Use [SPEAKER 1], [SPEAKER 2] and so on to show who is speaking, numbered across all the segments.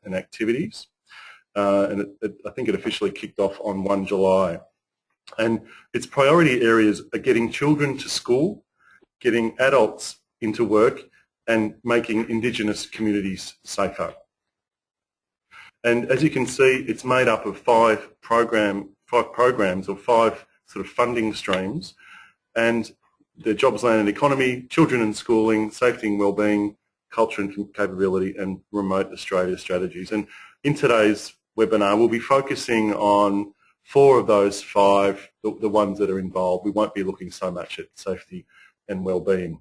[SPEAKER 1] and activities. And I think it officially kicked off on 1 July. And its priority areas are getting children to school, getting adults into work, and making Indigenous communities safer. And as you can see, it's made up of five programs or five sort of funding streams, and the jobs, land and economy, children and schooling, safety and wellbeing, culture and capability, and remote Australia strategies. And in today's webinar, we'll be focusing on four of those five, the ones that are involved. We won't be looking so much at safety and wellbeing.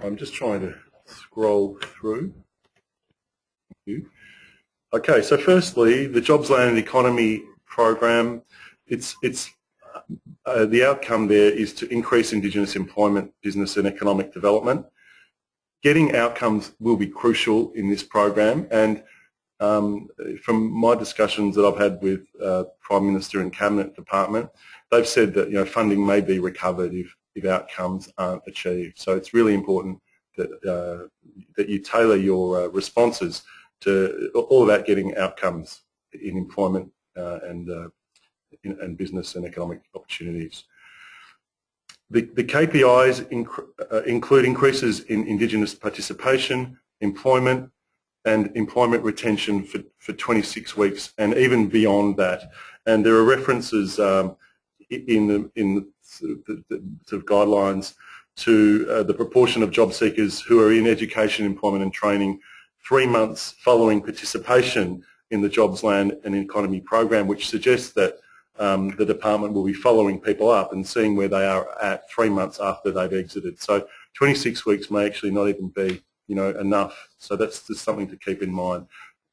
[SPEAKER 1] I'm just trying to scroll through. Thank you. Okay, so firstly, the Jobs, Land and Economy program, the outcome there is to increase Indigenous employment, business and economic development. Getting outcomes will be crucial in this program, and from my discussions that I've had with Prime Minister and Cabinet Department, they've said that funding may be recovered if outcomes aren't achieved. So it's really important that that you tailor your responses to all about getting outcomes in employment and business and economic opportunities. The KPIs include increases in Indigenous participation, employment, and employment retention for 26 weeks and even beyond that. And there are references in the sort of guidelines to the proportion of job seekers who are in education, employment and training 3 months following participation in the Jobs, Land and Economy program, which suggests that the department will be following people up and seeing where they are at 3 months after they've exited. So 26 weeks may actually not even be enough. So that's just something to keep in mind,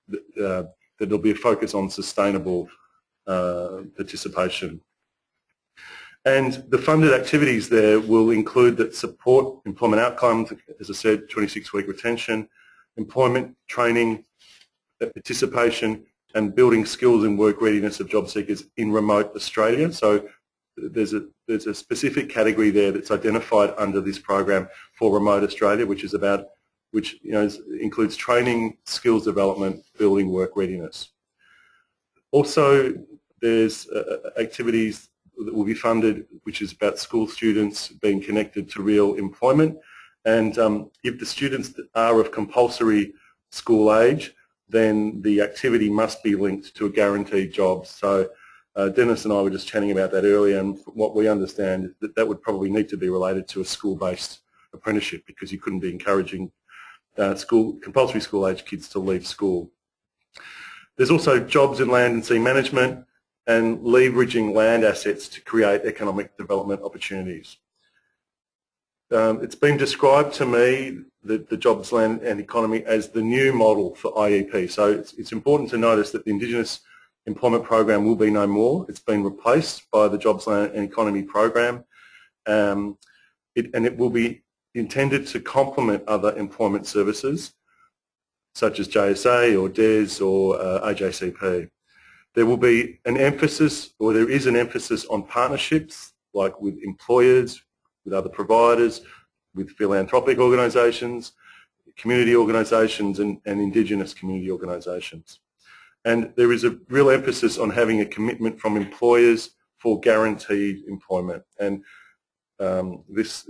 [SPEAKER 1] that there'll be a focus on sustainable participation. And the funded activities there will include that support employment outcomes, as I said, 26-week retention, employment, training, participation, and building skills and work readiness of job seekers in remote Australia. So there's a specific category there that's identified under this program for remote Australia, which includes training, skills development, building work readiness. Also, there's activities that will be funded, which is about school students being connected to real employment. And if the students are of compulsory school age, then the activity must be linked to a guaranteed job. So Dennis and I were just chatting about that earlier, and what we understand is that that would probably need to be related to a school-based apprenticeship, because you couldn't be encouraging compulsory school age kids to leave school. There's also jobs in land and sea management and leveraging land assets to create economic development opportunities. It's been described to me, the Jobs, Land and Economy, as the new model for IEP. So it's important to notice that the Indigenous Employment Program will be no more. It's been replaced by the Jobs, Land and Economy Program, and it will be intended to complement other employment services such as JSA or DES or AJCP. There will be an emphasis, or there is an emphasis, on partnerships, like with employers, with other providers, with philanthropic organisations, community organisations and Indigenous community organisations. And there is a real emphasis on having a commitment from employers for guaranteed employment. And we've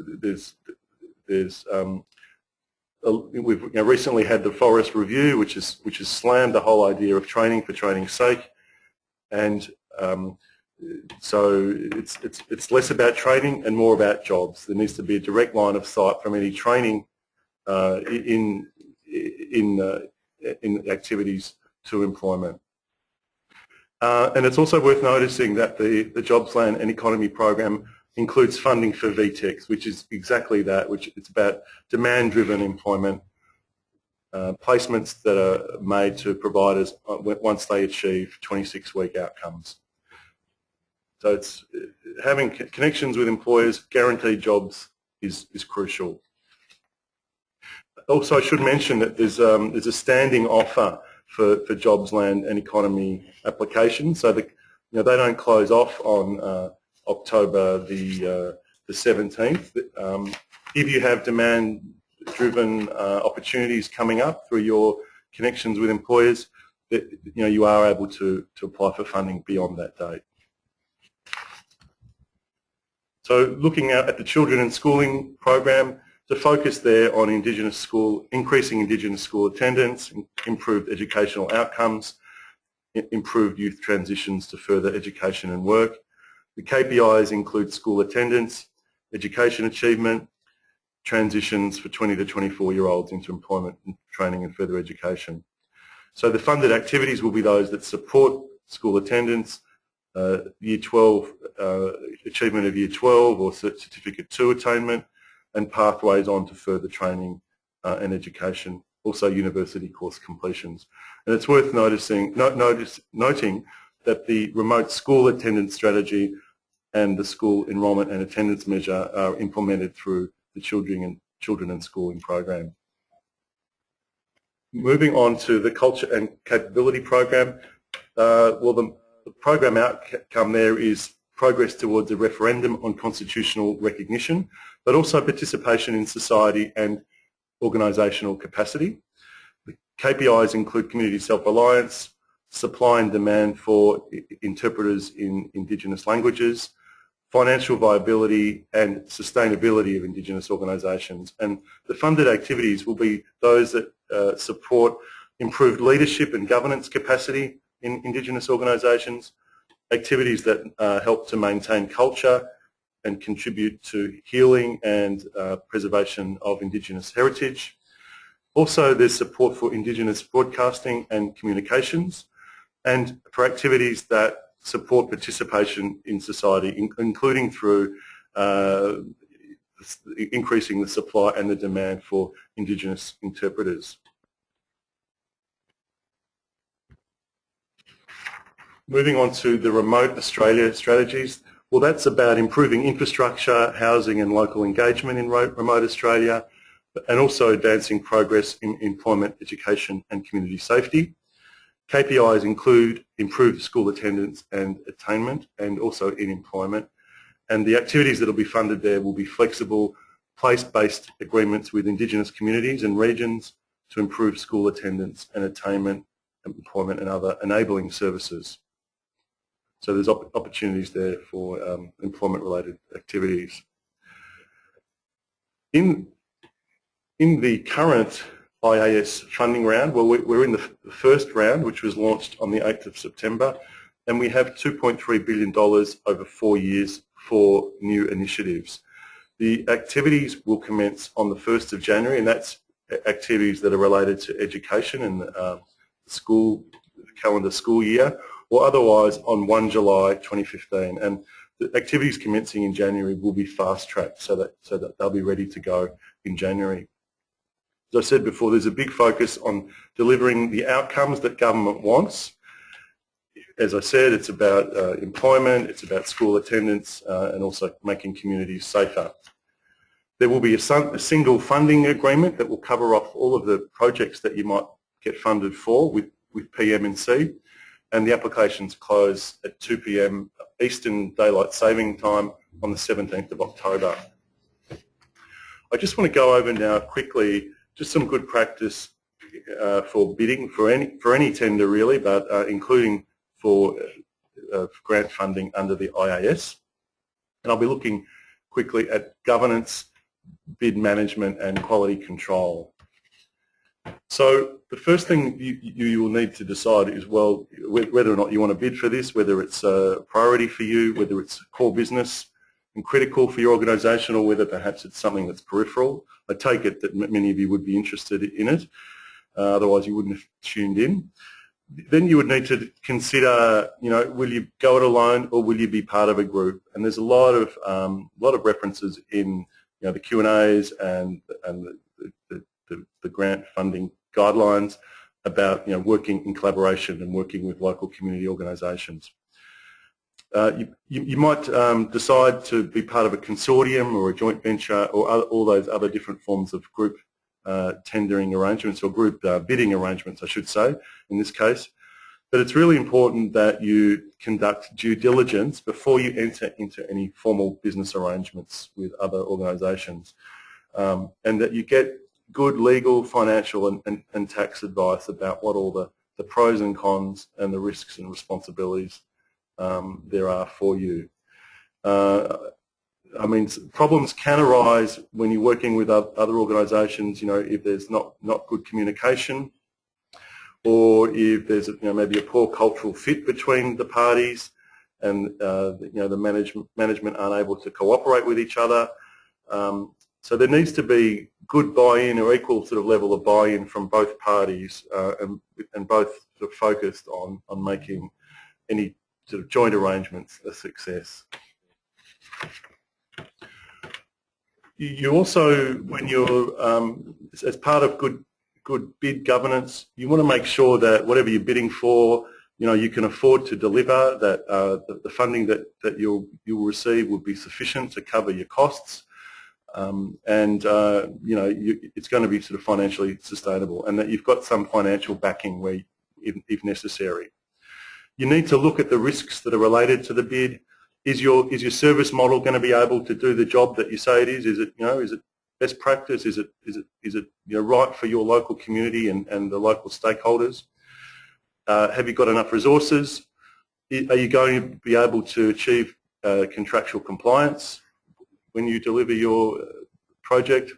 [SPEAKER 1] recently had the Forest Review, which has slammed the whole idea of training for training's sake. And so it's less about training and more about jobs. There needs to be a direct line of sight from any training in activities to employment. And it's also worth noticing that the Jobs, Land and Economy program includes funding for VTECs, which is exactly that, which it's about demand-driven employment, placements that are made to providers once they achieve 26-week outcomes. So it's having connections with employers, guaranteed jobs is crucial. Also, I should mention that there's a standing offer for Jobs, Land and Economy applications, so that they don't close off on October the the 17th. If you have demand-driven opportunities coming up through your connections with employers, that you are able to apply for funding beyond that date. So looking at the Children and Schooling program, the focus there on increasing Indigenous school attendance, improved educational outcomes, improved youth transitions to further education and work. The KPIs include school attendance, education achievement, transitions for 20 to 24-year-olds into employment, training and further education. So the funded activities will be those that support school attendance, Year 12, achievement of Year 12 or Certificate 2 attainment, and pathways on to further training and education, also university course completions. And it's worth noting that the remote school attendance strategy and the school enrolment and attendance measure are implemented through the Children and Schooling program. Moving on to the Culture and Capability program, well, the program outcome there is progress towards a referendum on constitutional recognition, but also participation in society and organisational capacity. The KPIs include community self-reliance, supply and demand for interpreters in Indigenous languages, financial viability and sustainability of Indigenous organisations. And the funded activities will be those that support improved leadership and governance capacity in Indigenous organisations, activities that help to maintain culture and contribute to healing and preservation of Indigenous heritage. Also, there's support for Indigenous broadcasting and communications, and for activities that support participation in society, including through increasing the supply and the demand for Indigenous interpreters. Moving on to the Remote Australia strategies. Well, that's about improving infrastructure, housing and local engagement in Remote Australia, and also advancing progress in employment, education and community safety. KPIs include improved school attendance and attainment, and also in employment. And the activities that will be funded there will be flexible, place-based agreements with Indigenous communities and regions to improve school attendance and attainment, employment and other enabling services. So there's opportunities there for employment-related activities. In the current IAS funding round, well, we're in the first round, which was launched on the 8th of September, and we have $2.3 billion over 4 years for new initiatives. The activities will commence on the 1st of January, and that's activities that are related to education and the calendar school year, or otherwise on 1 July 2015. And the activities commencing in January will be fast-tracked so that they'll be ready to go in January. As I said before, there's a big focus on delivering the outcomes that government wants. As I said, it's about employment, it's about school attendance, and also making communities safer. There will be a single funding agreement that will cover off all of the projects that you might get funded for with PM&C, and the applications close at 2 p.m. Eastern Daylight Saving Time on the 17th of October. I just want to go over now quickly just some good practice for bidding for any tender really, but including for grant funding under the IAS. And I'll be looking quickly at governance, bid management and quality control. So the first thing you will need to decide is, well, whether or not you want to bid for this, whether it's a priority for you, whether it's core business and critical for your organisation, or whether perhaps it's something that's peripheral. I take it that many of you would be interested in it, otherwise you wouldn't have tuned in. Then you would need to consider, will you go it alone or will you be part of a group? And there's a lot of references in the Q&As and the grant funding guidelines about working in collaboration and working with local community organisations. You might decide to be part of a consortium or a joint venture or all those other different forms of group tendering arrangements, or group bidding arrangements I should say in this case. But it's really important that you conduct due diligence before you enter into any formal business arrangements with other organisations, and that you get good legal, financial and tax advice about what all the pros and cons and the risks and responsibilities there are for you. I mean, problems can arise when you're working with other organisations, you know, if there's not good communication, or if there's maybe a poor cultural fit between the parties, and the management aren't able to cooperate with each other. So there needs to be good buy-in or equal sort of level of buy-in from both parties, and both sort of focused on making any sort of joint arrangements a success. You also, when you're as part of good bid governance, you want to make sure that whatever you're bidding for, you know, you can afford to deliver, that the funding that you'll receive will be sufficient to cover your costs, and it's going to be sort of financially sustainable, and that you've got some financial backing where, if necessary. You need to look at the risks that are related to the bid. Is your service model going to be able to do the job that you say it is? Is it best practice? Is it right for your local community and the local stakeholders? Have you got enough resources? Are you going to be able to achieve contractual compliance when you deliver your project?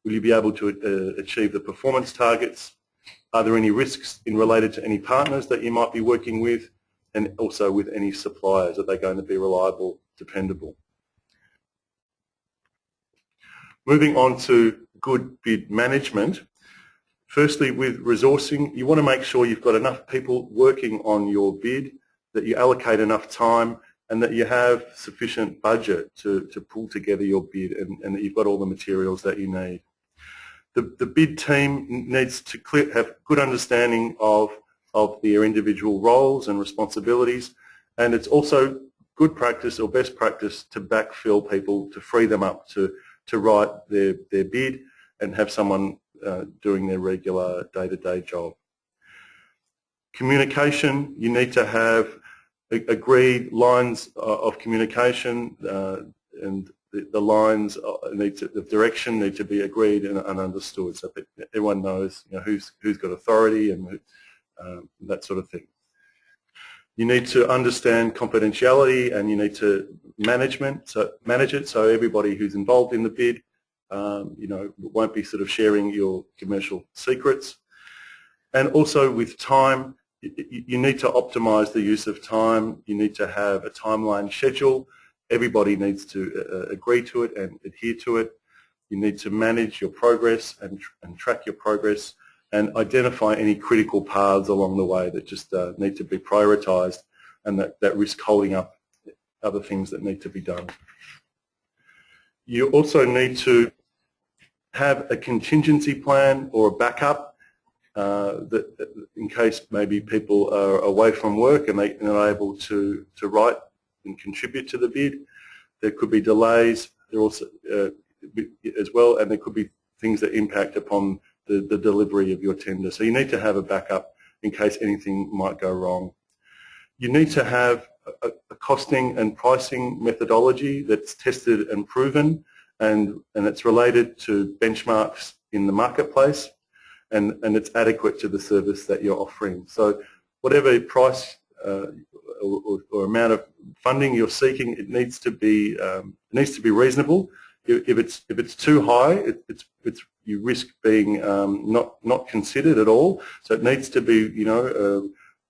[SPEAKER 1] Will you be able to achieve the performance targets? Are there any risks related to any partners that you might be working with, and also with any suppliers? Are they going to be reliable, dependable? Moving on to good bid management. Firstly, with resourcing, you want to make sure you've got enough people working on your bid, that you allocate enough time, and that you have sufficient budget to pull together your bid, and that you've got all the materials that you need. The bid team needs to have good understanding of their individual roles and responsibilities, and it's also good practice or best practice to backfill people, to free them up to write their bid and have someone doing their regular day-to-day job. Communication, you need to have agreed lines of communication, and the lines of direction need to be agreed and understood, so that everyone knows who's got authority and that sort of thing. You need to understand confidentiality, and you need to manage it so everybody who's involved in the bid won't be sort of sharing your commercial secrets. And also with time, you need to optimise the use of time. You need to have a timeline schedule. Everybody needs to agree to it and adhere to it. You need to manage your progress and track your progress, and identify any critical paths along the way that just need to be prioritised, and that risk holding up other things that need to be done. You also need to have a contingency plan or a backup that in case maybe people are away from work and they're not able to write and contribute to the bid. There could be delays there also as well, and there could be things that impact upon the delivery of your tender. So you need to have a backup in case anything might go wrong. You need to have a costing and pricing methodology that's tested and proven, and it's related to benchmarks in the marketplace, and it's adequate to the service that you're offering. So whatever price or amount of funding you're seeking, it needs to be reasonable. If it's too high, you risk being not considered at all. So it needs to be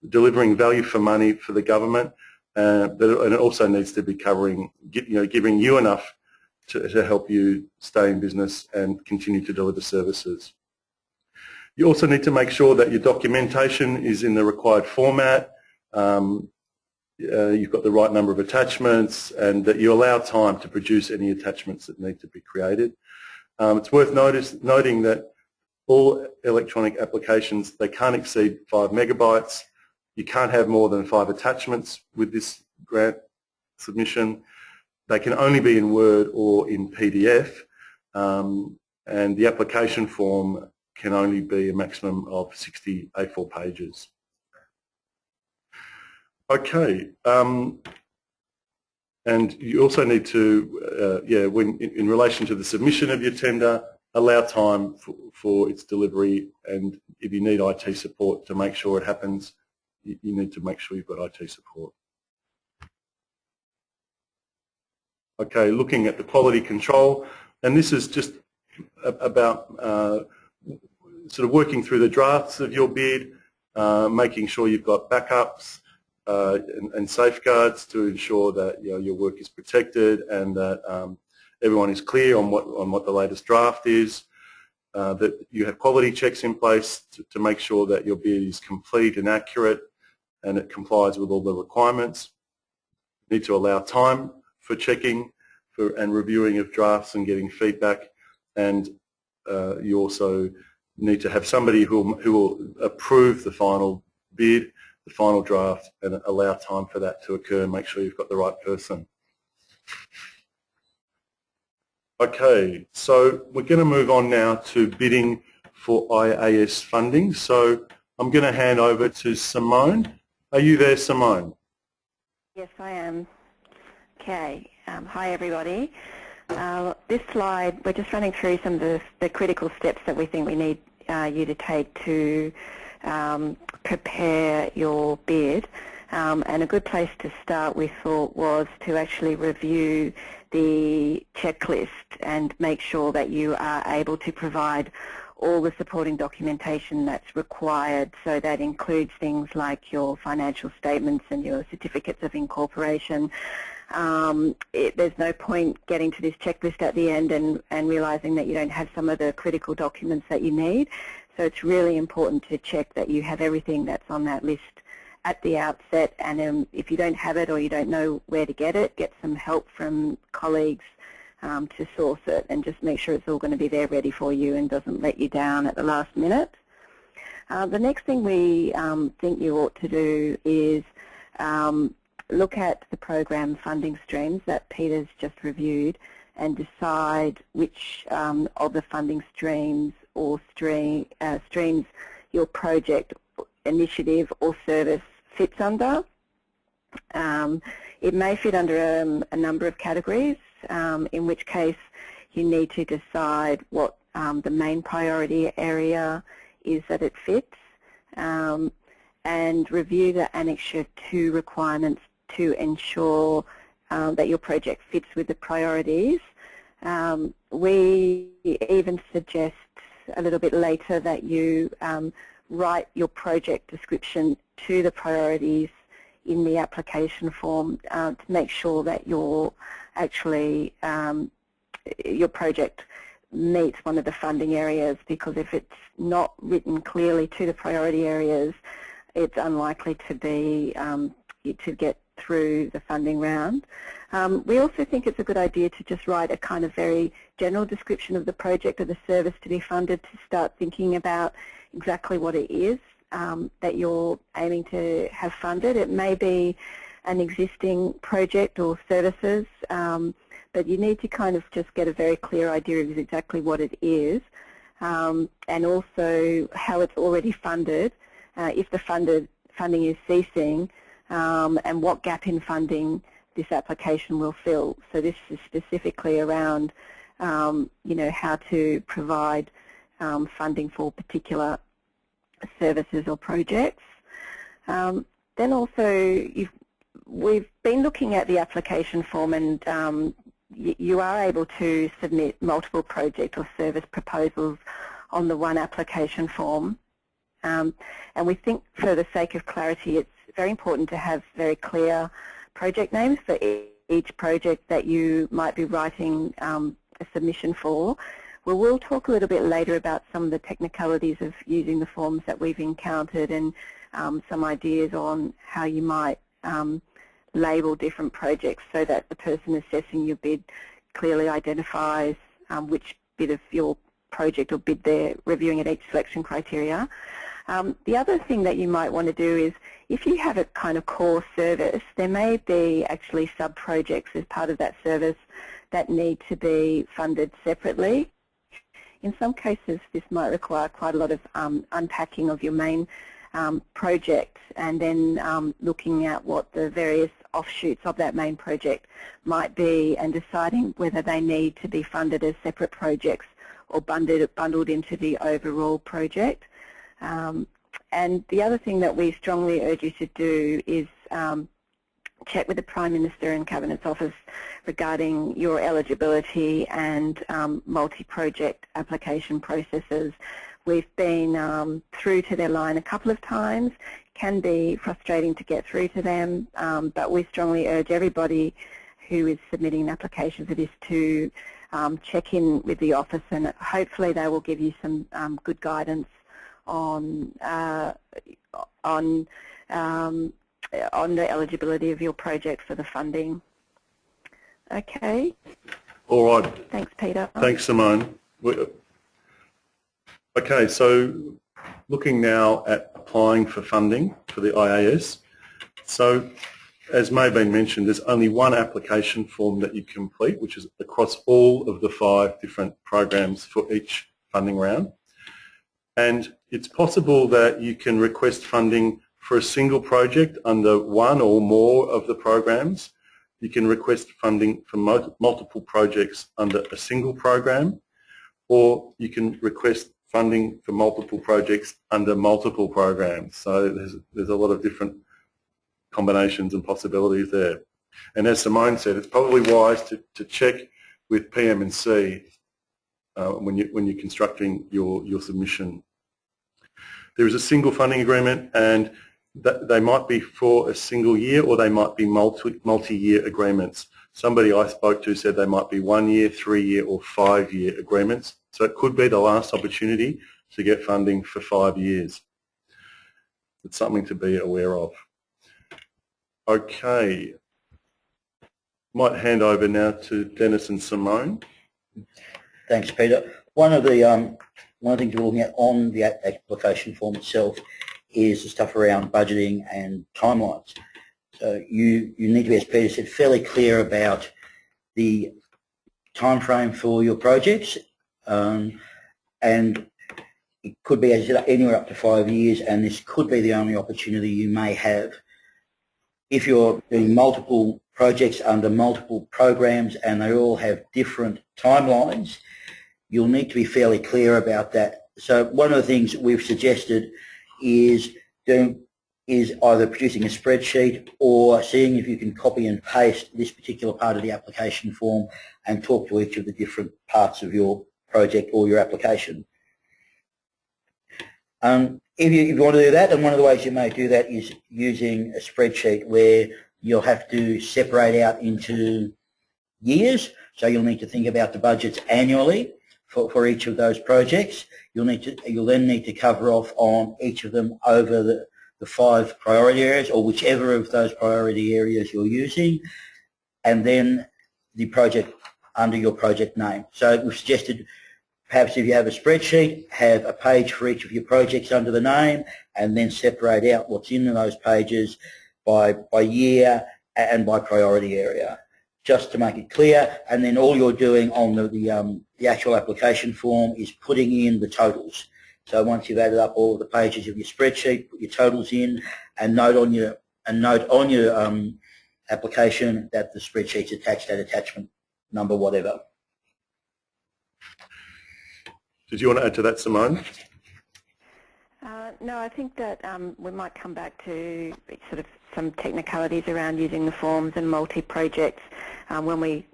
[SPEAKER 1] delivering value for money for the government, and it also needs to be giving you enough to help you stay in business and continue to deliver services. You also need to make sure that your documentation is in the required format, you've got the right number of attachments, and that you allow time to produce any attachments that need to be created. It's worth noting that all electronic applications, they can't exceed 5 megabytes. You can't have more than 5 attachments with this grant submission. They can only be in Word or in PDF, and the application form can only be a maximum of 60 A4 pages. Okay, and you also need to, when in relation to the submission of your tender, allow time for its delivery, and if you need IT support to make sure it happens, you need to make sure you've got IT support. Okay, looking at the quality control, and this is just about sort of working through the drafts of your bid, making sure you've got backups and safeguards to ensure that your work is protected and that everyone is clear on what the latest draft is, that you have quality checks in place to make sure that your bid is complete and accurate and it complies with all the requirements. You need to allow time for checking and reviewing of drafts and getting feedback, and you also need to have somebody who will approve the final bid, the final draft, and allow time for that to occur and make sure you've got the right person. Okay, so we're going to move on now to bidding for IAS funding. So I'm going to hand over to Simone. Are you there, Simone?
[SPEAKER 2] Yes, I am. Okay. Hi, everybody. This slide, we're just running through some of the critical steps that we think we need you to take to prepare your bid. And a good place to start, we thought, was to actually review the checklist and make sure that you are able to provide all the supporting documentation that's required. So that includes things like your financial statements and your certificates of incorporation. There's no point getting to this checklist at the end and realizing that you don't have some of the critical documents that you need. So it's really important to check that you have everything that's on that list at the outset, and if you don't have it or you don't know where to get some help from colleagues to source it, and just make sure it's all going to be there ready for you and doesn't let you down at the last minute. The next thing we think you ought to do is look at the program funding streams that Peter's just reviewed and decide which of the funding streams or streams your project, initiative or service fits under. It may fit under a number of categories, in which case you need to decide what the main priority area is that it fits, and review the Annexure 2 requirements to ensure that your project fits with the priorities. We even suggest a little bit later that you write your project description to the priorities in the application form to make sure that you're actually your project meets one of the funding areas, because if it's not written clearly to the priority areas, it's unlikely to be to get through the funding round. We also think it's a good idea to just write a kind of very general description of the project or the service to be funded, to start thinking about exactly what it is that you're aiming to have funded. It may be an existing project or services, but you need to kind of just get a very clear idea of exactly what it is, and also how it's already funded, if the funding is ceasing, and what gap in funding this application will fill. So this is specifically around how to provide funding for particular services or projects. Then also, we've been looking at the application form, and you are able to submit multiple project or service proposals on the one application form. And we think, for the sake of clarity, it's very important to have very clear project names for each project that you might be writing a submission for. We will talk a little bit later about some of the technicalities of using the forms that we've encountered, and some ideas on how you might label different projects so that the person assessing your bid clearly identifies which bit of your project or bid they're reviewing at each selection criteria. The other thing that you might want to do is, if you have a kind of core service, there may be actually sub-projects as part of that service that need to be funded separately. In some cases, this might require quite a lot of unpacking of your main project, and then looking at what the various offshoots of that main project might be and deciding whether they need to be funded as separate projects or bundled into the overall project. And the other thing that we strongly urge you to do is check with the Prime Minister and Cabinet's Office regarding your eligibility and multi-project application processes. We've been through to their line a couple of times. Can be frustrating to get through to them, but we strongly urge everybody who is submitting an application for this to check in with the office, and hopefully they will give you some good guidance on the eligibility of your project for the funding. Okay.
[SPEAKER 1] All right.
[SPEAKER 2] Thanks, Peter.
[SPEAKER 1] Thanks, Simone. Okay, so looking now at applying for funding for the IAS. So as may have been mentioned, there's only one application form that you complete, which is across all of the 5 different programs for each funding round. And it's possible that you can request funding for a single project under one or more of the programs. You can request funding for multiple projects under a single program, or you can request funding for multiple projects under multiple programs. So there's a lot of different combinations and possibilities there. And as Simone said, it's probably wise to check with PM&C when you're constructing your submission. There is a single funding agreement, and they might be for a single year, or they might be multi-year agreements. Somebody I spoke to said they might be 1 year, 3 year or 5 year agreements. So it could be the last opportunity to get funding for 5 years. It's something to be aware of. Okay. Might hand over now to Dennis and Simone.
[SPEAKER 3] Thanks, Peter. One of the things we're looking at on the application form itself is the stuff around budgeting and timelines. So you need to be, as Peter said, fairly clear about the time frame for your projects, and it could be, as you said, anywhere up to 5 years, and this could be the only opportunity you may have. If you're doing multiple projects under multiple programs and they all have different timelines, you'll need to be fairly clear about that. So one of the things we've suggested is either producing a spreadsheet or seeing if you can copy and paste this particular part of the application form and talk to each of the different parts of your project or your application. If you want to do that, and one of the ways you may do that is using a spreadsheet where you'll have to separate out into years. So you'll need to think about the budgets annually for each of those projects. You'll then need to cover off on each of them over the 5 priority areas, or whichever of those priority areas you're using, and then the project under your project name. So we've suggested perhaps if you have a spreadsheet, have a page for each of your projects under the name, and then separate out what's in those pages by year and by priority area, just to make it clear. And then all you're doing on the actual application form is putting in the totals. So once you've added up all of the pages of your spreadsheet, put your totals in, and note on your application that the spreadsheet's attached at attachment number whatever.
[SPEAKER 1] Did you want to add to that, Simone?
[SPEAKER 2] No, I think that we might come back to sort of some technicalities around using the forms and multi-projects when we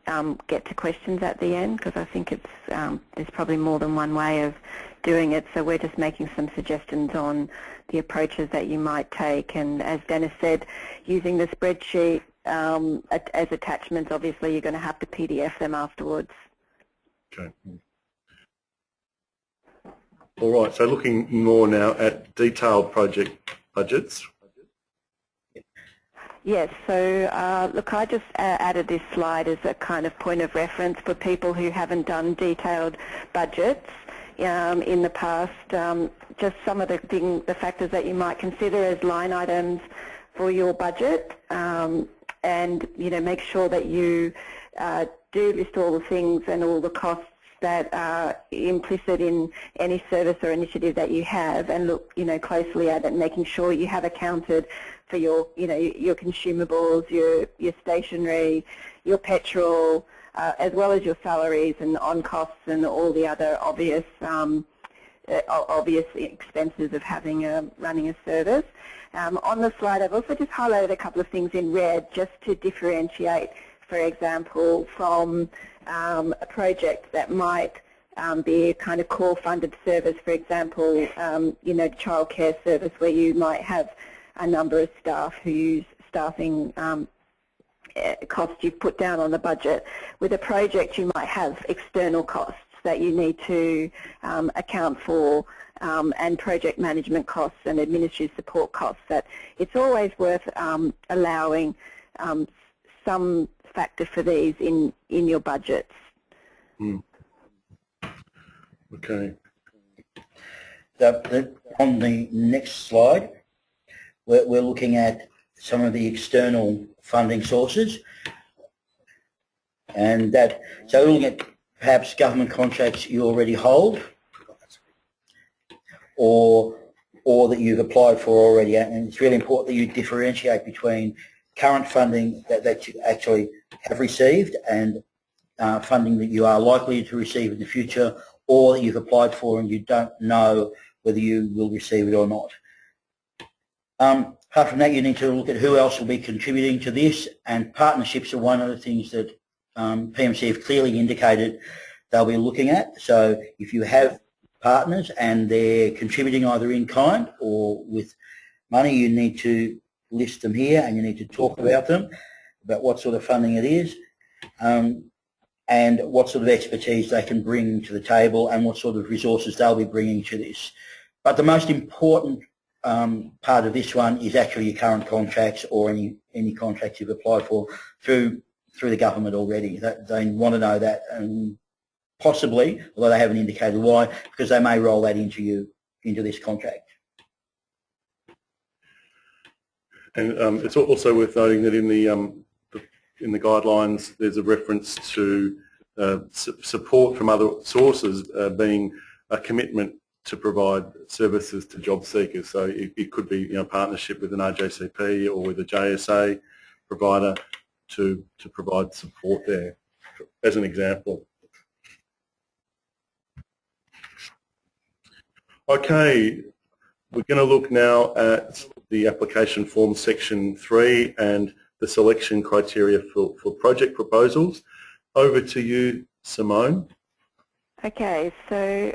[SPEAKER 2] get to questions at the end, because I think it's there's probably more than one way of doing it. So we're just making some suggestions on the approaches that you might take. And as Dennis said, using the spreadsheet as attachments, obviously you're going to have to PDF them afterwards.
[SPEAKER 1] Okay. All right, so looking more now at detailed project budgets.
[SPEAKER 2] Yes, so look, I just added this slide as a kind of point of reference for people who haven't done detailed budgets in the past. Just some of the factors that you might consider as line items for your budget, and make sure that you do list all the things and all the costs that are implicit in any service or initiative that you have, and look, closely at it, making sure you have accounted for your, your consumables, your stationery, your petrol, as well as your salaries and on costs and all the other obvious expenses of running a service. On the slide, I've also just highlighted a couple of things in red just to differentiate, for example, from a project that might be a kind of core funded service, for example, childcare service where you might have a number of staff who use staffing costs you've put down on the budget. With a project, you might have external costs that you need to account for, and project management costs and administrative support costs. That it's always worth allowing some factor for these in your budgets.
[SPEAKER 1] Okay.
[SPEAKER 3] On the next slide, we're looking at some of the external funding sources, and so we're looking at perhaps government contracts you already hold, or that you've applied for already, and it's really important that you differentiate between current funding that you actually have received and funding that you are likely to receive in the future, or that you've applied for and you don't know whether you will receive it or not. Apart from that, you need to look at who else will be contributing to this, and partnerships are one of the things that PM&C have clearly indicated they'll be looking at. So if you have partners and they're contributing either in kind or with money, you need to list them here, and you need to talk about them, about what sort of funding it is, and what sort of expertise they can bring to the table, and what sort of resources they'll be bringing to this. But the most important part of this one is actually your current contracts, or any contracts you've applied for through the government already. They want to know that, and possibly, although they haven't indicated why, because they may roll that into this contract.
[SPEAKER 1] And it's also worth noting that in the guidelines, there's a reference to support from other sources being a commitment to provide services to job seekers. So it could be partnership with an RJCP or with a JSA provider to provide support there, as an example. Okay, we're going to look now at the application form section 3 and the selection criteria for project proposals. Over to you, Simone.
[SPEAKER 2] Okay, so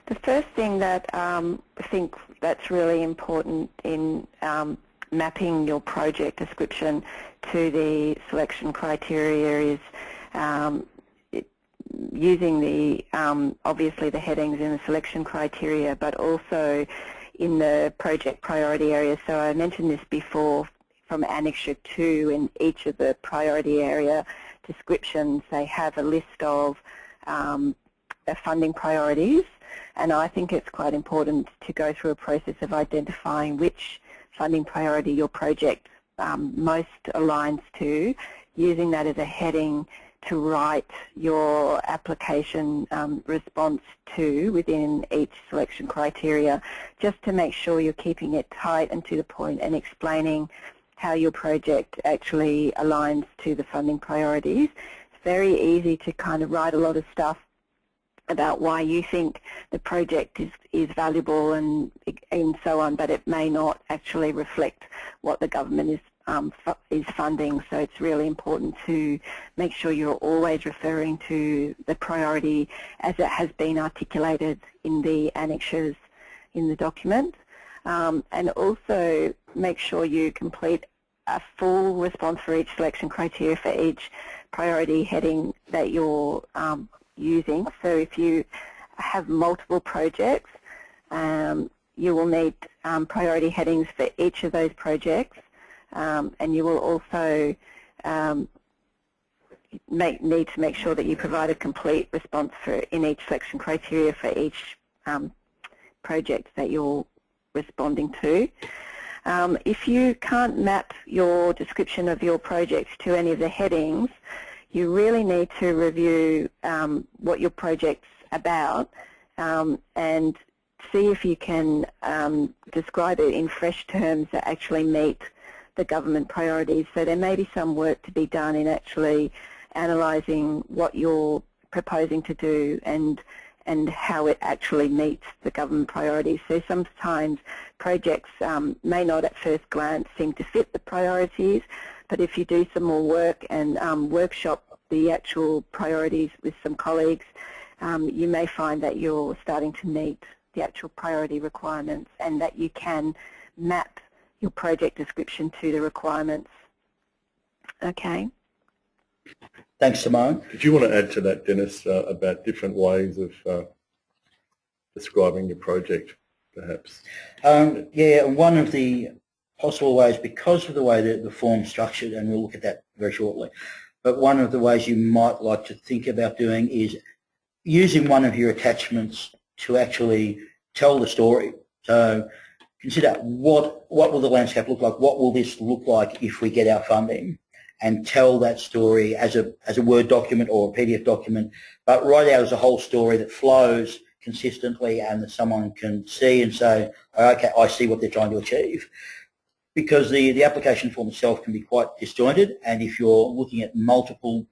[SPEAKER 2] the first thing that I think that's really important in mapping your project description to the selection criteria is using the obviously the headings in the selection criteria, but also in the project priority areas. So I mentioned this before, from Annexure 2, in each of the priority area descriptions, they have a list of funding priorities, and I think it's quite important to go through a process of identifying which funding priority your project most aligns to, using that as a heading to write your application response to within each selection criteria, just to make sure you're keeping it tight and to the point and explaining how your project actually aligns to the funding priorities. It's very easy to kind of write a lot of stuff about why you think the project is valuable and so on, but it may not actually reflect what the government is funding. So it's really important to make sure you're always referring to the priority as it has been articulated in the annexures in the document, and also make sure you complete a full response for each selection criteria for each priority heading that you're using. So if you have multiple projects, you will need priority headings for each of those projects, and you will also need to make sure that you provide a complete response in each selection criteria for each project that you're responding to. If you can't map your description of your project to any of the headings, you really need to review what your project's about and see if you can describe it in fresh terms that actually meet the government priorities. So there may be some work to be done in actually analysing what you're proposing to do and how it actually meets the government priorities. So sometimes projects may not at first glance seem to fit the priorities, but if you do some more work and workshop the actual priorities with some colleagues, you may find that you're starting to meet the actual priority requirements and that you can map your project description to the requirements. Okay.
[SPEAKER 3] Thanks, Simone.
[SPEAKER 1] Did you want to add to that, Dennis, about different ways of describing your project, perhaps?
[SPEAKER 3] Yeah, one of the possible ways, because of the way that the form's structured, and we'll look at that very shortly, but one of the ways you might like to think about doing is using one of your attachments to actually tell the story. So consider what will the landscape look like, what will this look like if we get our funding, and tell that story as a Word document or a PDF document, but write out as a whole story that flows consistently and that someone can see and say, okay, I see what they're trying to achieve. Because the application form itself can be quite disjointed, and if you're looking at multiple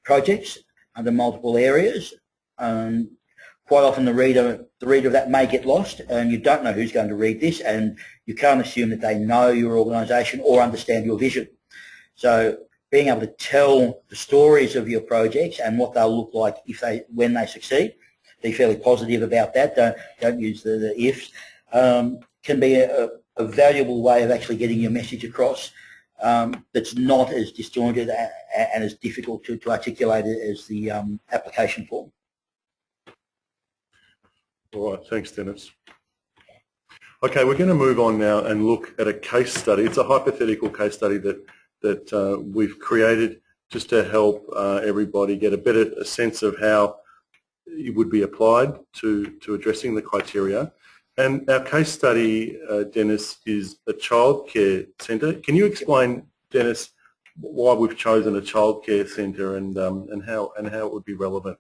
[SPEAKER 3] projects under multiple areas, quite often the reader of that may get lost, and you don't know who's going to read this, and you can't assume that they know your organisation or understand your vision. So being able to tell the stories of your projects and what they'll look like when they succeed, be fairly positive about that. Don't use the ifs. Can be a valuable way of actually getting your message across. That's not as disjointed and as difficult to articulate it as the application form.
[SPEAKER 1] All right, thanks, Dennis. Okay, we're going to move on now and look at a case study. It's a hypothetical case study that we've created just to help everybody get a sense of how it would be applied to addressing the criteria. And our case study, Dennis, is a childcare centre. Can you explain, Dennis, why we've chosen a childcare centre and how it would be relevant?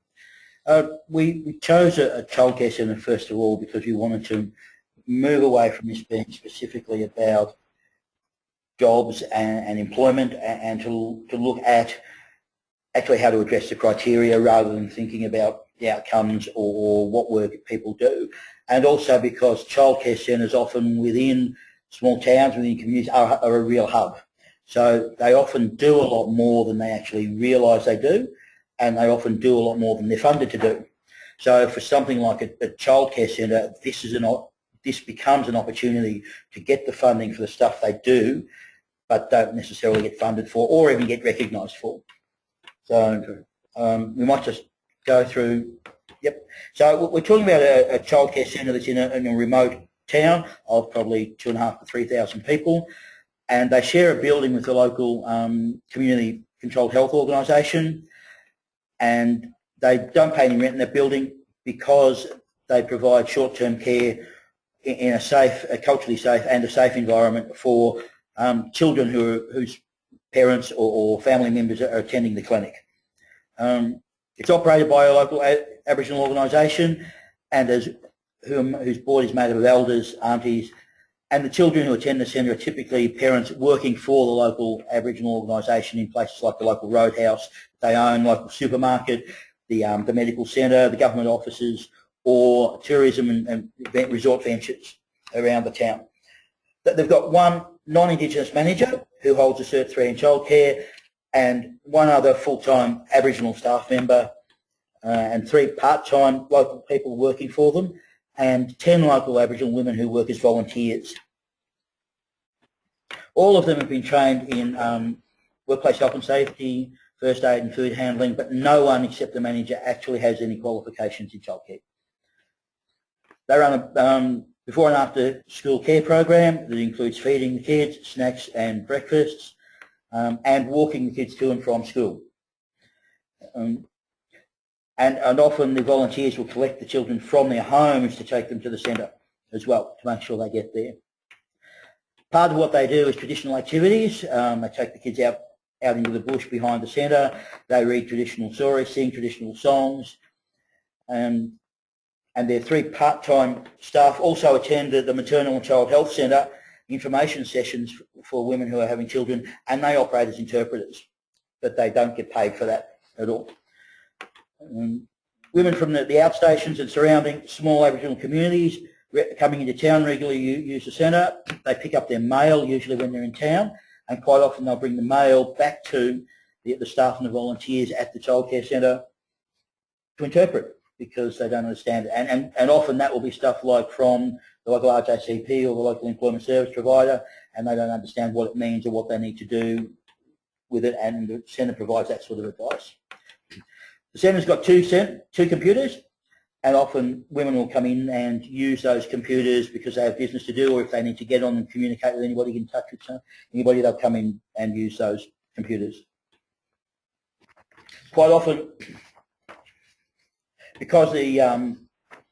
[SPEAKER 3] We chose a childcare centre first of all because we wanted to move away from this being specifically about jobs and employment, and to look at actually how to address the criteria rather than thinking about the outcomes or what work people do. And also because childcare centres often within small towns, within communities, are a real hub. So they often do a lot more than they actually realise they do, and they often do a lot more than they're funded to do. So for something like a childcare centre, this becomes an opportunity to get the funding for the stuff they do, but don't necessarily get funded for or even get recognised for. So we might just go through. Yep. So we're talking about a childcare centre that's in a remote town of probably 2,500 to 3,000 people, and they share a building with the local community controlled health organisation, and they don't pay any rent in that building because they provide short-term care in a culturally safe and a safe environment for children whose parents or family members are attending the clinic. It's operated by a local Aboriginal organisation, and whose board is made up of elders, aunties, and the children who attend the centre are typically parents working for the local Aboriginal organisation in places like the local roadhouse they own, local supermarket, the medical centre, the government offices, or tourism and resort ventures around the town. They've got one non-Indigenous manager who holds a Cert 3 in childcare, and one other full-time Aboriginal staff member, and 3 part-time local people working for them, and 10 local Aboriginal women who work as volunteers. All of them have been trained in workplace health and safety, first aid and food handling, but no one except the manager actually has any qualifications in childcare. They run a before and after school care program that includes feeding the kids, snacks and breakfasts, and walking the kids to and from school. And often the volunteers will collect the children from their homes to take them to the centre as well, to make sure they get there. Part of what they do is traditional activities. They take the kids out out into the bush behind the centre. They read traditional stories, sing traditional songs, and their 3 part-time staff also attend the Maternal and Child Health Centre information sessions for women who are having children, and they operate as interpreters, but they don't get paid for that at all. Women from the outstations and surrounding small Aboriginal communities coming into town regularly use the centre. They pick up their mail usually when they're in town, and quite often they'll bring the mail back to the staff and the volunteers at the childcare centre to interpret, because they don't understand it. And often that will be stuff like from the local RJCP or the local employment service provider, and they don't understand what it means or what they need to do with it, and the centre provides that sort of advice. The centre's got two computers, and often women will come in and use those computers because they have business to do, or if they need to get on and communicate with anybody, get in touch with anybody, they'll come in and use those computers. Quite often, because the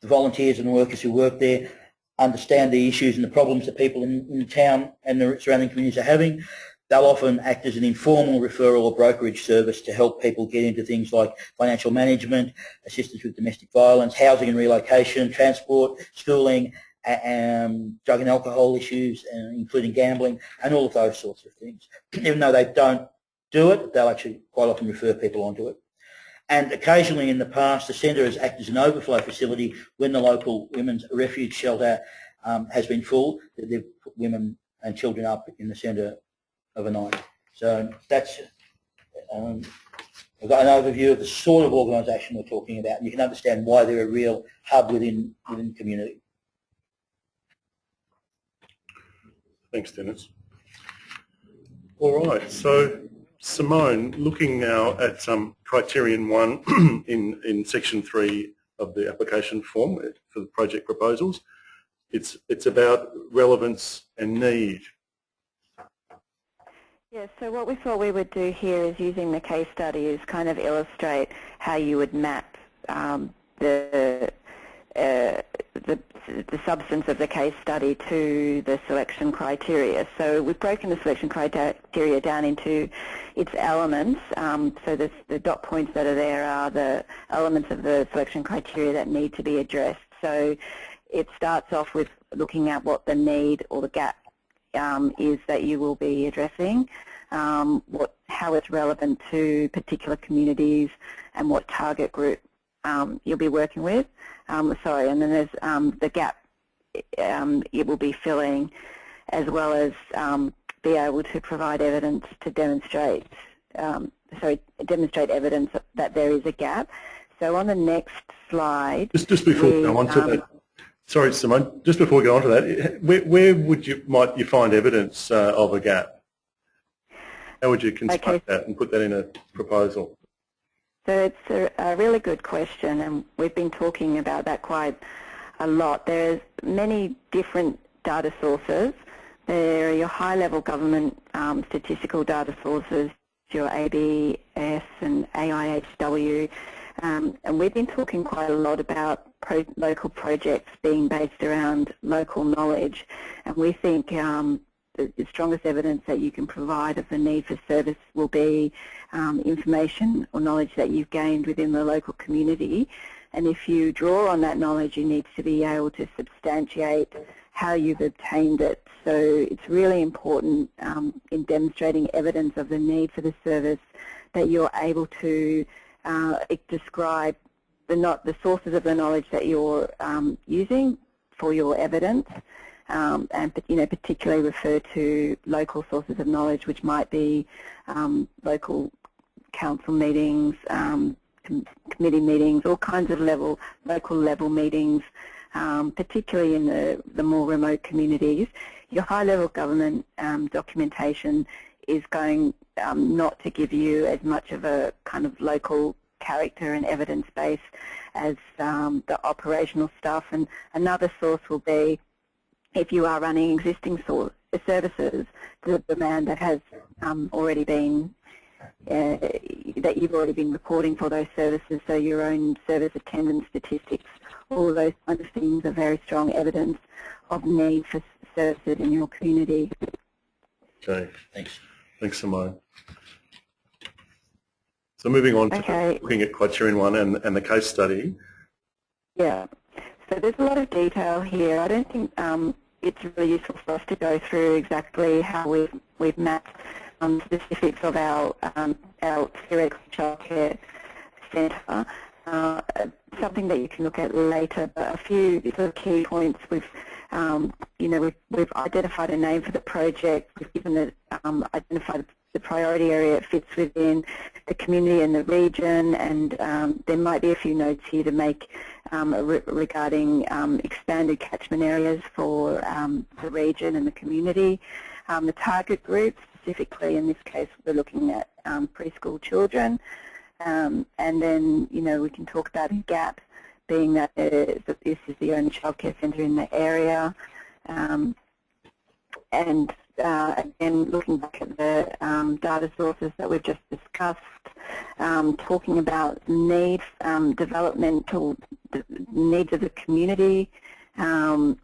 [SPEAKER 3] volunteers and the workers who work there understand the issues and the problems that people in the town and the surrounding communities are having, they'll often act as an informal referral or brokerage service to help people get into things like financial management, assistance with domestic violence, housing and relocation, transport, schooling, drug and alcohol issues, including gambling, and all of those sorts of things. Even though they don't do it, they'll actually quite often refer people onto it. And occasionally in the past, the centre has acted as an overflow facility when the local women's refuge shelter has been full. They've put women and children up in the centre overnight. So that's I've got an overview of the sort of organisation we're talking about, and you can understand why they're a real hub within the community.
[SPEAKER 1] Thanks, Dennis. All right, so Simone, looking now at Criterion 1 in Section 3 of the application form for the project proposals, it's about relevance and need.
[SPEAKER 2] Yeah, so what we thought we would do here is, using the case study, is kind of illustrate how you would map the substance of the case study to the selection criteria. So we've broken the selection criteria down into its elements. So the dot points that are there are the elements of the selection criteria that need to be addressed. So it starts off with looking at what the need or the gap is that you will be addressing, how it's relevant to particular communities, and what target group you'll be working with. And then there's the gap it will be filling, as well as be able to provide evidence to demonstrate evidence that there is a gap. So on the next slide,
[SPEAKER 1] just before we go on to that, sorry, Simone, just before we go on to that, where might you find evidence of a gap? How would you construct that and put that in a proposal?
[SPEAKER 2] So it's a really good question, and we've been talking about that quite a lot. There's many different data sources. There are your high-level government statistical data sources, your ABS and AIHW, and we've been talking quite a lot about local projects being based around local knowledge, and we think the strongest evidence that you can provide of the need for service will be information or knowledge that you've gained within the local community. And if you draw on that knowledge, you need to be able to substantiate how you've obtained it. So it's really important in demonstrating evidence of the need for the service that you're able to describe the sources of the knowledge that you're using for your evidence, and particularly refer to local sources of knowledge, which might be local council meetings, committee meetings, all kinds of local level meetings, particularly in the more remote communities. Your high-level government documentation is going not to give you as much of a kind of local character and evidence base as the operational stuff. And another source will be, if you are running existing services, the demand that has already been that you've already been reporting for those services, so your own service attendance statistics, all of those kinds of things are very strong evidence of need for services in your community.
[SPEAKER 1] Okay, thanks Simone. So moving on to
[SPEAKER 2] Okay.
[SPEAKER 1] looking at Criterion 1 and the case study.
[SPEAKER 2] Yeah. So there's a lot of detail here. I don't think it's really useful for us to go through exactly how we've mapped specifics of our theoretical childcare centre. Something that you can look at later, but a few sort of key points. We've identified a name for the project. We've given it identified the priority area it fits within, the community and the region, and there might be a few notes here to make regarding expanded catchment areas for the region and the community. The target group, specifically in this case, we're looking at preschool children, and then we can talk about a gap, being that this is the only childcare centre in the area, and again, looking back at the data sources that we've just discussed, talking about needs, developmental needs of the community. In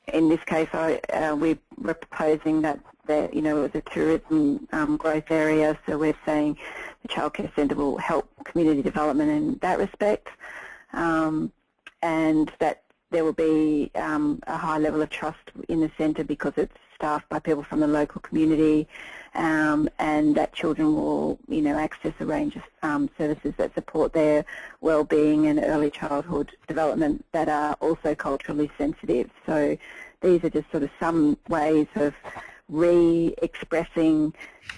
[SPEAKER 2] this case, we're proposing that it was a tourism growth area, so we're saying the childcare centre will help community development in that respect, and that there will be a high level of trust in the centre because it's staffed by people from the local community, and that children will, access a range of services that support their well-being and early childhood development that are also culturally sensitive. So these are just sort of some ways of re-expressing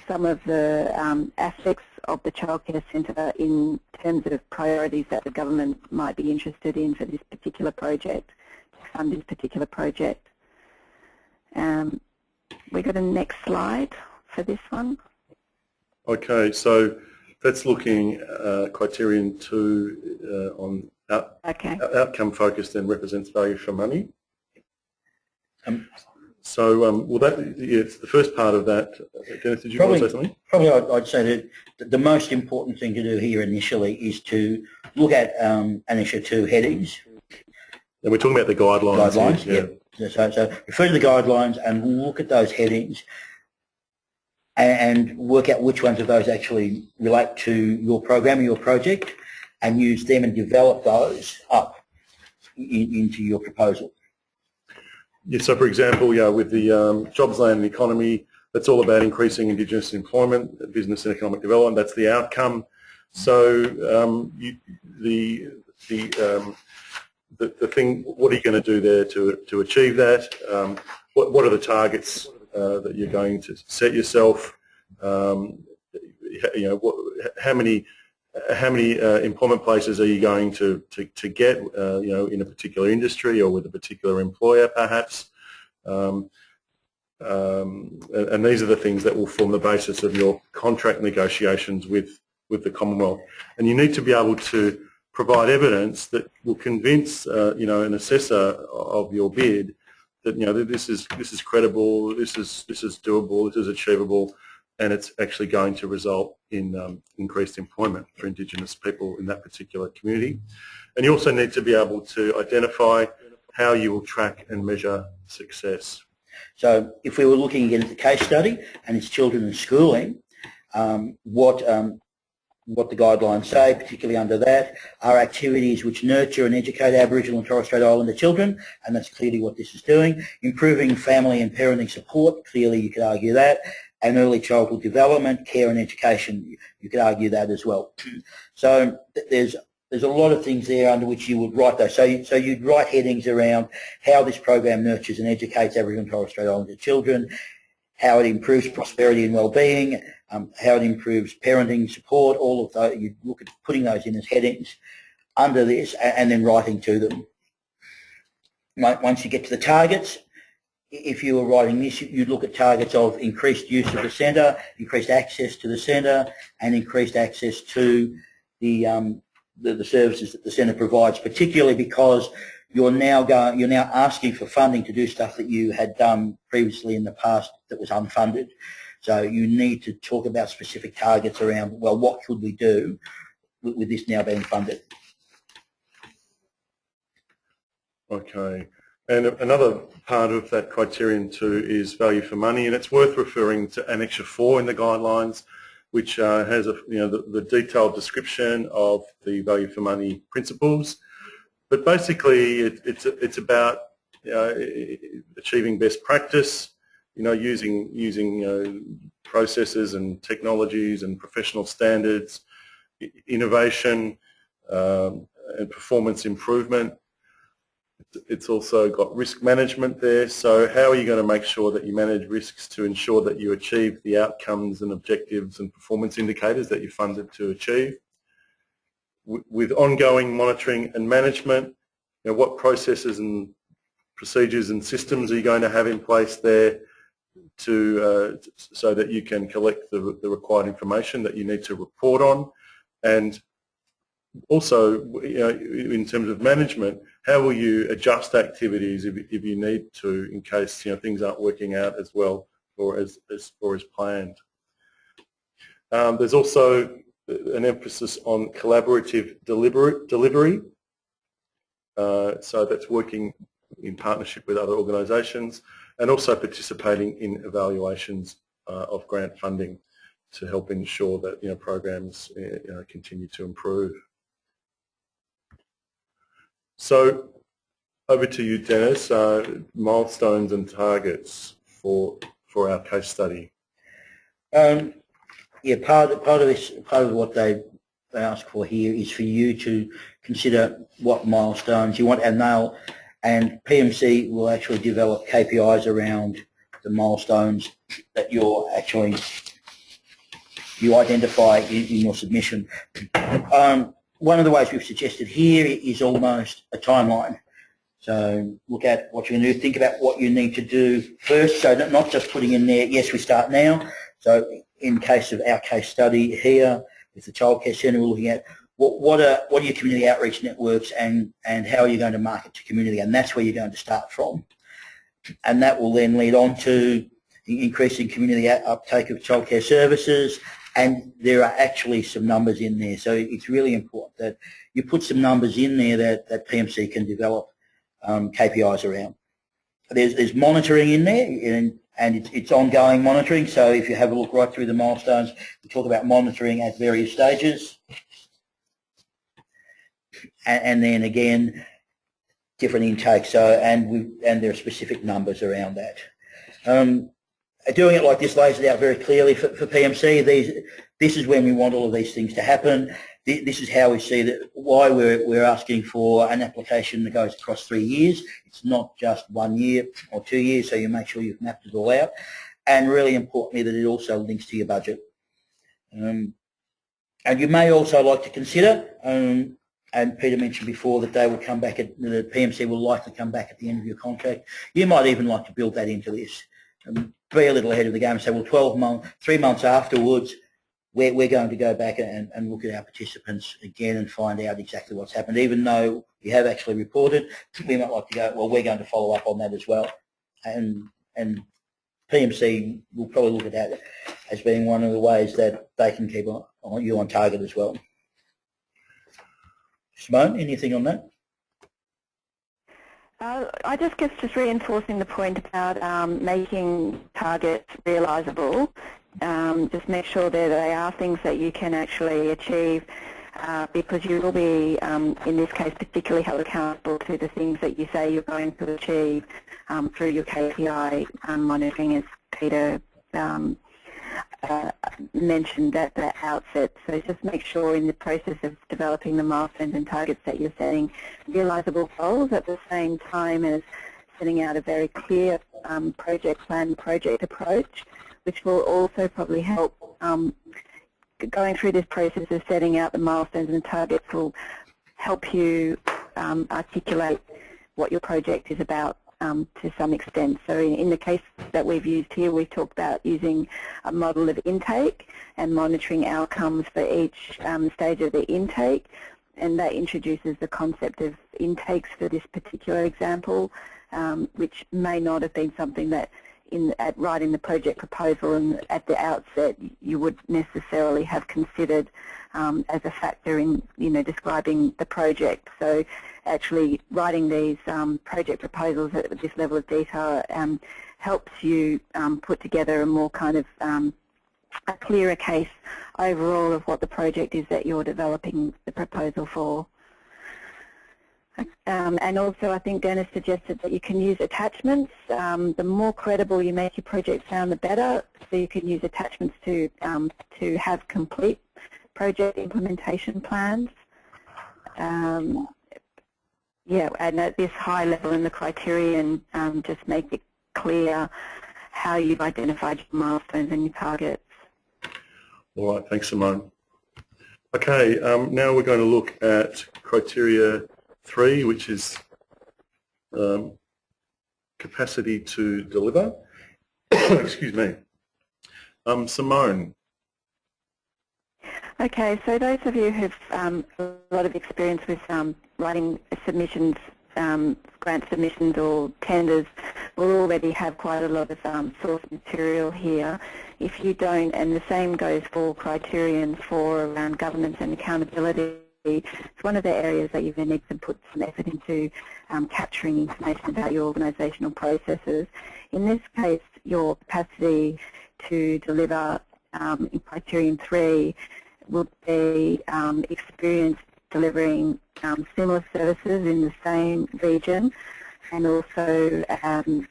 [SPEAKER 2] some of the aspects of the childcare centre in terms of priorities that the government might be interested in for this particular project, to fund this particular project. We got a next slide for this one.
[SPEAKER 1] Okay, so that's looking Criterion 2 on outcome focused and represents value for money. It's the first part of that. Dennis, did you want to say something?
[SPEAKER 3] Probably I'd say that the most important thing to do here initially is to look at Annexure 2 headings.
[SPEAKER 1] And we're talking about the guidelines. Here,
[SPEAKER 3] yeah. So refer to the guidelines and look at those headings and work out which ones of those actually relate to your program or your project, and use them and develop those up into your proposal.
[SPEAKER 1] Yeah, so for example, with the jobs, land and economy, that's all about increasing Indigenous employment, business and economic development. That's the outcome. So the thing, what are you going to do there to achieve that? What are the targets that you're going to set yourself? How many employment places are you going to get, in a particular industry or with a particular employer, perhaps? And these are the things that will form the basis of your contract negotiations with the Commonwealth. And you need to be able to provide evidence that will convince, an assessor of your bid that, that this is credible, this is doable, this is achievable, and it's actually going to result in increased employment for Indigenous people in that particular community. And you also need to be able to identify how you will track and measure success.
[SPEAKER 3] So if we were looking again at the case study and it's children and schooling, what the guidelines say, particularly under that, are activities which nurture and educate Aboriginal and Torres Strait Islander children, and that's clearly what this is doing. Improving family and parenting support, clearly you could argue that, and early childhood development, care and education, you could argue that as well. So there's a lot of things there under which you would write those. So you'd write headings around how this program nurtures and educates Aboriginal and Torres Strait Islander children, how it improves prosperity and well-being, how it improves parenting support, all of those. You look at putting those in as headings under this and then writing to them. Once you get to the targets, if you were writing this, you'd look at targets of increased use of the centre, increased access to the centre, and increased access to the services that the centre provides, particularly because you're now asking for funding to do stuff that you had done previously in the past that was unfunded. So you need to talk about specific targets around, well, what could we do with this now being funded?
[SPEAKER 1] Okay. And another part of that Criterion 2 is value for money, and it's worth referring to Annexure 4 in the guidelines. which has the detailed description of the value for money principles. But basically, it's about achieving best practice, using processes and technologies and professional standards, innovation and performance improvement. It's also got risk management there. So how are you going to make sure that you manage risks to ensure that you achieve the outcomes and objectives and performance indicators that you're funded to achieve? With ongoing monitoring and management, what processes and procedures and systems are you going to have in place there so that you can collect the required information that you need to report on? And also, in terms of management, how will you adjust activities if you need to, in case things aren't working out as well or as planned? There's also an emphasis on collaborative delivery. So that's working in partnership with other organisations and also participating in evaluations of grant funding to help ensure that programs continue to improve. So over to you, Dennis. Milestones and targets for our case study.
[SPEAKER 3] Yeah, part of what they ask for here is for you to consider what milestones you want, and PM&C will actually develop KPIs around the milestones that you identify in your submission. One of the ways we've suggested here is almost a timeline. So look at what you're going to do, think about what you need to do first, so not just putting in there, yes, we start now. So in case of our case study here with the childcare centre, we're looking at what are your community outreach networks and how are you going to market to community, and that's where you're going to start from. And that will then lead on to increasing community uptake of childcare services, and there are actually some numbers in there. So it's really important that you put some numbers in there that PM&C can develop KPIs around. There's monitoring in there, and it's ongoing monitoring. So if you have a look right through the milestones, we talk about monitoring at various stages. And then again, different intakes. So and there are specific numbers around that. Doing it like this lays it out very clearly for PM&C. This is when we want all of these things to happen. This is how we see that, why we're asking for an application that goes across 3 years. It's not just 1 year or 2 years, so you make sure you've mapped it all out. And really importantly, that it also links to your budget. And you may also like to consider, and Peter mentioned before that they will come back the PM&C will likely come back at the end of your contract. You might even like to build that into this. Be a little ahead of the game and say, well, 3 months afterwards, we're going to go back and look at our participants again and find out exactly what's happened. Even though we have actually reported, we might like to go, well, we're going to follow up on that as well. And PM&C will probably look at that as being one of the ways that they can keep you on target as well. Simone, anything on that?
[SPEAKER 2] I just guess just reinforcing the point about making targets realisable. Just make sure that they are things that you can actually achieve, because you will be, in this case, particularly held accountable to the things that you say you're going to achieve through your KPI monitoring, as Peter mentioned at the outset. So just make sure in the process of developing the milestones and targets that you're setting realisable goals at the same time as setting out a very clear project plan, project approach, which will also probably help. Going through this process of setting out the milestones and targets will help you articulate what your project is about to some extent. So in the case that we've used here, we've talked about using a model of intake and monitoring outcomes for each stage of the intake, and that introduces the concept of intakes for this particular example, which may not have been something that at writing the project proposal and at the outset you would necessarily have considered as a factor in describing the project. So actually writing these project proposals at this level of detail helps you put together a more kind of a clearer case overall of what the project is that you're developing the proposal for. And also, I think Dennis suggested that you can use attachments. The more credible you make your project sound, the better. So you can use attachments to have complete project implementation plans. Yeah, and at this high level in the criterion, just make it clear how you've identified your milestones and your targets.
[SPEAKER 1] All right, thanks, Simone. Okay, now we're going to look at criteria 3, which is capacity to deliver. Excuse me. Simone.
[SPEAKER 2] Okay, so those of you who've a lot of experience with writing submissions, grant submissions or tenders, will already have quite a lot of source material here. If you don't, and the same goes for criterion for around governance and accountability, it's one of the areas that you're going to need to put some effort into capturing information about your organisational processes. In this case, your capacity to deliver in criterion 3 would be experience delivering similar services in the same region, and also having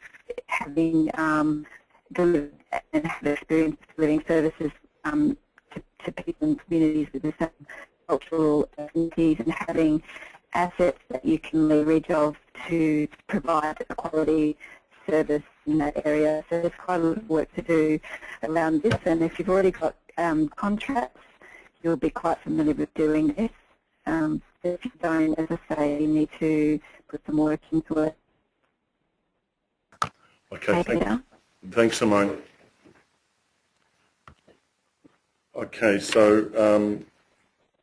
[SPEAKER 2] delivered and have experience delivering services to people and communities with the same cultural affinities, and having assets that you can leverage of to provide a quality service in that area. So there's quite a lot of work to do around this, and if you've already got contracts, you'll be quite familiar with doing this. If you don't, as I say, you need to put some work into it.
[SPEAKER 1] Okay, thanks, Simone. Okay, so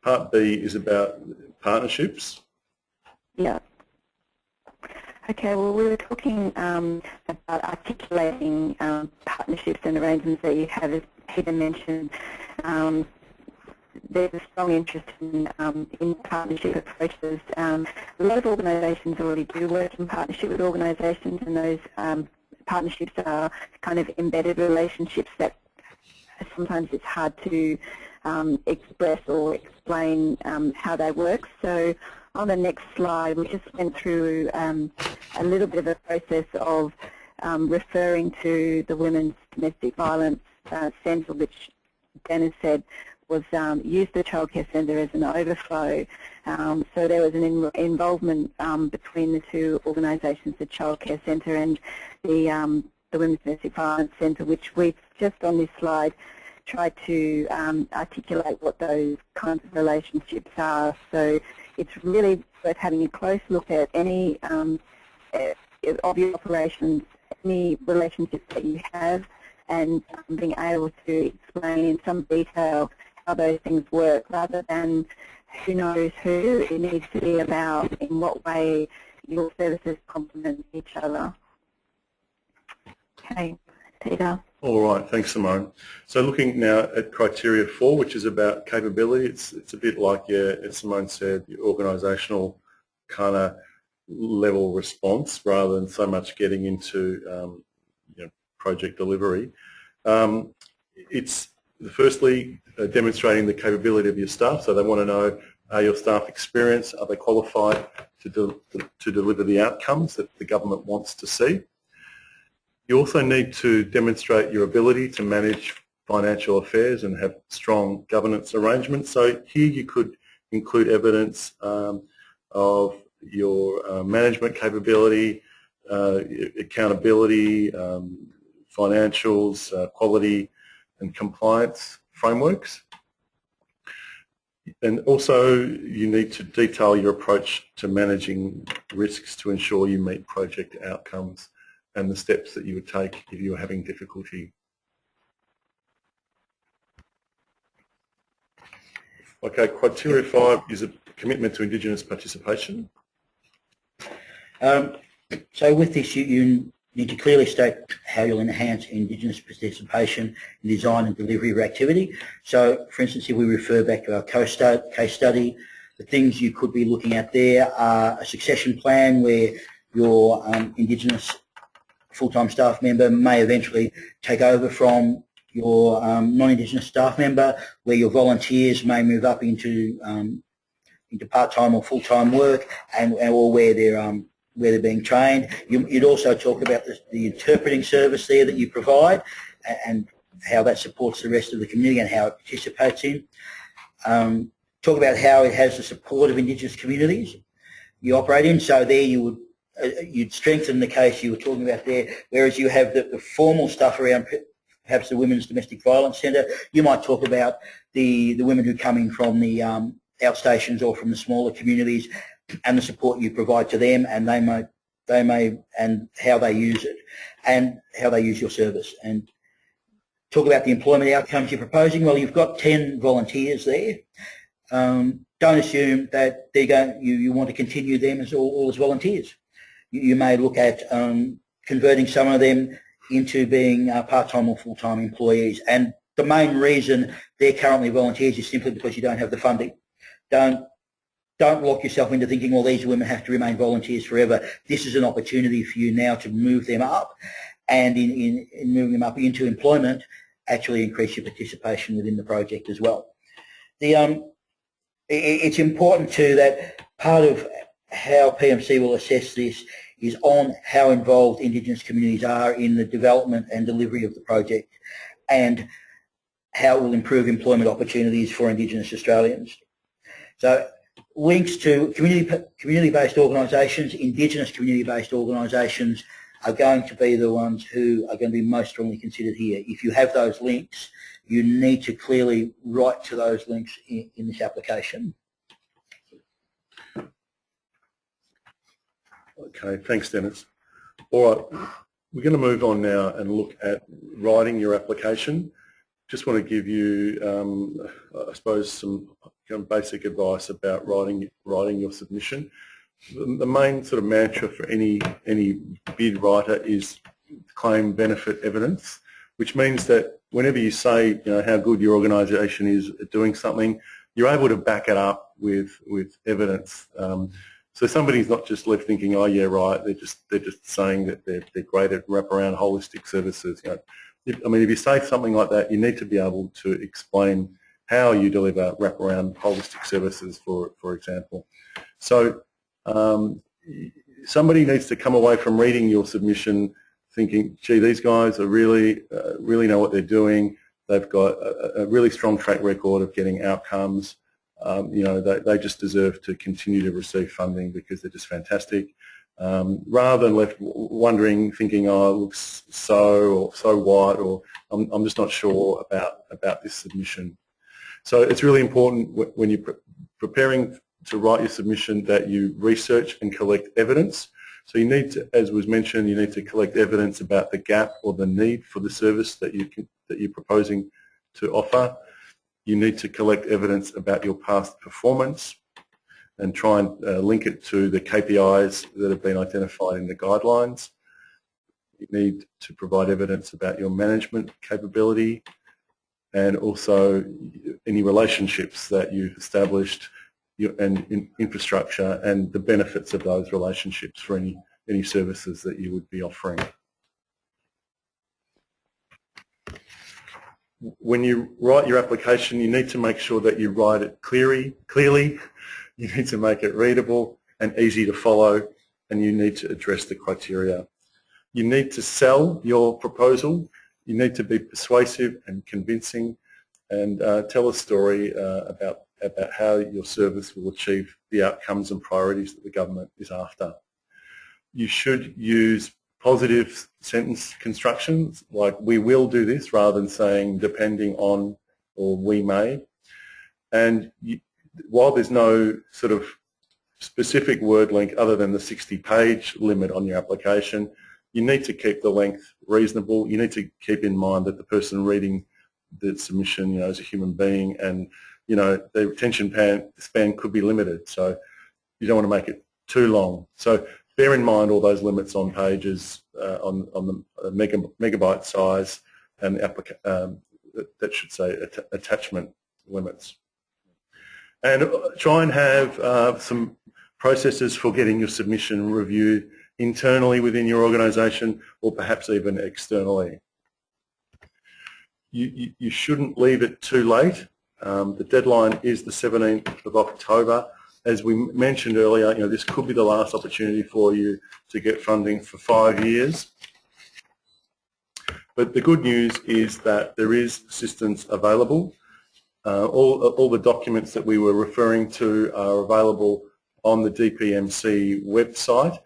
[SPEAKER 1] part B is about partnerships.
[SPEAKER 2] Yeah. Okay, well, we were talking about articulating partnerships and arrangements that you have, as Peter mentioned. There's a strong interest in partnership approaches. A lot of organisations already do work in partnership with organisations, and those partnerships are kind of embedded relationships that sometimes it's hard to express or explain how they work. So on the next slide, we just went through a little bit of a process of referring to the Women's Domestic Violence Centre, which Dennis said was use the childcare centre as an overflow. So there was an involvement between the two organisations, the childcare centre and the Women's Domestic Violence Centre, which we've just on this slide tried to articulate what those kinds of relationships are. So it's really worth having a close look at any of your operations, any relationships that you have, and being able to explain in some detail how those things work, rather than who knows who. It needs to be about in what way your services complement each other. Okay, Peter.
[SPEAKER 1] All right, thanks, Simone. So looking now at criteria 4, which is about capability, it's a bit like, as Simone said, your organisational kind of level response, rather than so much getting into project delivery. It's firstly demonstrating the capability of your staff. So they want to know, are your staff experienced? Are they qualified to deliver the outcomes that the government wants to see? You also need to demonstrate your ability to manage financial affairs and have strong governance arrangements. So here you could include evidence of your management capability, accountability, financials, quality and compliance frameworks. And also you need to detail your approach to managing risks to ensure you meet project outcomes and the steps that you would take if you were having difficulty. Okay, criteria 5 is a commitment to Indigenous participation.
[SPEAKER 3] So with this, you need to clearly state how you'll enhance Indigenous participation in design and delivery of activity. So, for instance, if we refer back to our case study, the things you could be looking at there are a succession plan where your Indigenous full-time staff member may eventually take over from your non-Indigenous staff member, where your volunteers may move up into part-time or full-time work, or where they're being trained. You'd also talk about the interpreting service there that you provide, and how that supports the rest of the community and how it participates in. Talk about how it has the support of Indigenous communities you operate in. So there you'd strengthen the case you were talking about there, whereas you have the formal stuff around perhaps the Women's Domestic Violence Centre. You might talk about the women who come in from the outstations or from the smaller communities, and the support you provide to them, and they may and how they use it, and how they use your service. And talk about the employment outcomes you're proposing. Well, you've got 10 volunteers there. Don't assume that you want to continue them as all as volunteers. You may look at converting some of them into being part-time or full-time employees. And the main reason they're currently volunteers is simply because you don't have the funding. Don't lock yourself into thinking, well, these women have to remain volunteers forever. This is an opportunity for you now to move them up, and in moving them up into employment, actually increase your participation within the project as well. It's important too that part of how PM&C will assess this is on how involved Indigenous communities are in the development and delivery of the project, and how it will improve employment opportunities for Indigenous Australians. So links to community-based organisations, Indigenous community-based organisations are going to be the ones who are going to be most strongly considered here. If you have those links, you need to clearly write to those links in this application.
[SPEAKER 1] Okay, thanks, Dennis. All right, we're going to move on now and look at writing your application. Just want to give you, I suppose, some basic advice about writing your submission. The main sort of mantra for any bid writer is claim benefit evidence, which means that whenever you say, how good your organisation is at doing something, you're able to back it up with evidence. So somebody's not just left thinking, oh yeah, right, they're just saying that they're great at wraparound holistic services. I mean, if you say something like that, you need to be able to explain how you deliver wraparound holistic services, for example. So somebody needs to come away from reading your submission thinking, gee, these guys are really know what they're doing. They've got a really strong track record of getting outcomes. They just deserve to continue to receive funding because they're just fantastic. Rather than left wondering, thinking, oh, it looks so white, or I'm just not sure about this submission. So it's really important when you're preparing to write your submission that you research and collect evidence. So you need to, as was mentioned, you need to collect evidence about the gap or the need for the service that you're proposing to offer. You need to collect evidence about your past performance and try and link it to the KPIs that have been identified in the guidelines. You need to provide evidence about your management capability, and also any relationships that you've established and infrastructure, and the benefits of those relationships for any services that you would be offering. When you write your application, you need to make sure that you write it clearly. You need to make it readable and easy to follow, and you need to address the criteria. You need to sell your proposal. You need to be persuasive and convincing, and tell a story about how your service will achieve the outcomes and priorities that the government is after. You should use positive sentence constructions, like we will do this, rather than saying depending on or we may. And while there's no sort of specific word length other than the 60-page limit on your application, you need to keep the length reasonable. You need to keep in mind that the person reading the submission, is a human being, and their attention span could be limited. So you don't want to make it too long. So bear in mind all those limits on pages, on the megabyte size, and that should say attachment limits. And try and have some processes for getting your submission reviewed internally within your organisation, or perhaps even externally. you shouldn't leave it too late. The deadline is the 17th of October. As we mentioned earlier, this could be the last opportunity for you to get funding for 5 years. But the good news is that there is assistance available. All the documents that we were referring to are available on the DPMC website.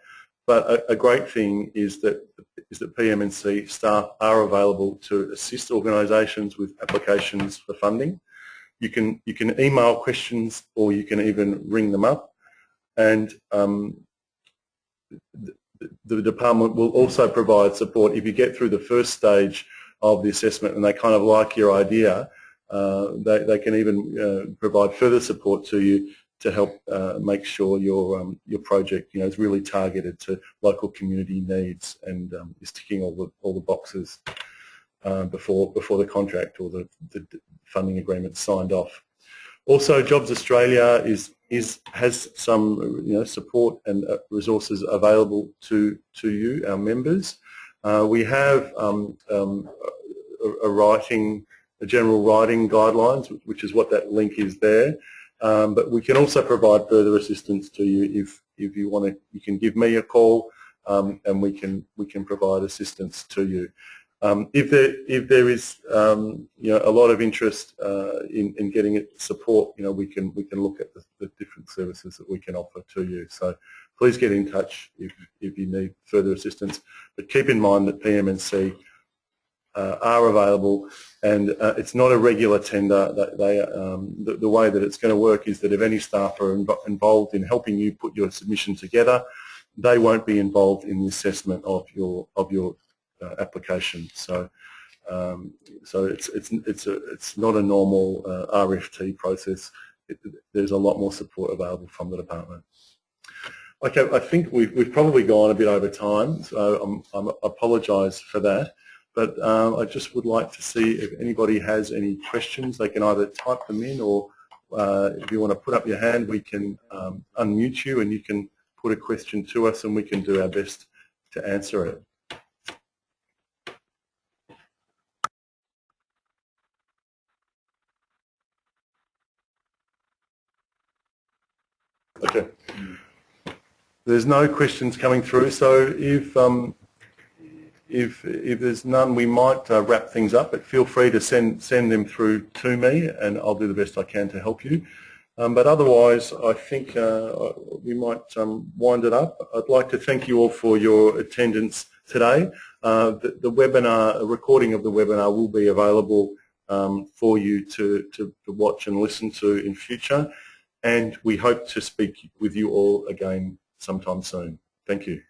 [SPEAKER 1] But a great thing is that PM&C staff are available to assist organisations with applications for funding. You can email questions, or you can even ring them up, and the department will also provide support if you get through the first stage of the assessment and they kind of like your idea. They can even provide further support to you to help make sure your project is really targeted to local community needs and is ticking all the boxes before the contract or the funding agreement signed off. Also, Jobs Australia has some support and resources available to you, our members. We have a general writing guidelines, which is what that link is there. But we can also provide further assistance to you if you want to. You can give me a call, and we can provide assistance to you. If there is a lot of interest in getting it support, we can look at the different services that we can offer to you. So please get in touch if you need further assistance. But keep in mind that PM&C are available, and it's not a regular tender. The way that it's going to work is that if any staff are involved in helping you put your submission together, they won't be involved in the assessment of your application. So it's not a normal RFT process. There's a lot more support available from the department. Okay, I think we've probably gone a bit over time, so I apologise for that. But I just would like to see if anybody has any questions. They can either type them in, or if you want to put up your hand, we can unmute you and you can put a question to us and we can do our best to answer it. Okay. There's no questions coming through, so if there's none, we might wrap things up, but feel free to send them through to me and I'll do the best I can to help you. But otherwise, I think we might wind it up. I'd like to thank you all for your attendance today. The webinar, a recording of the webinar will be available for you to watch and listen to in future, and we hope to speak with you all again sometime soon. Thank you.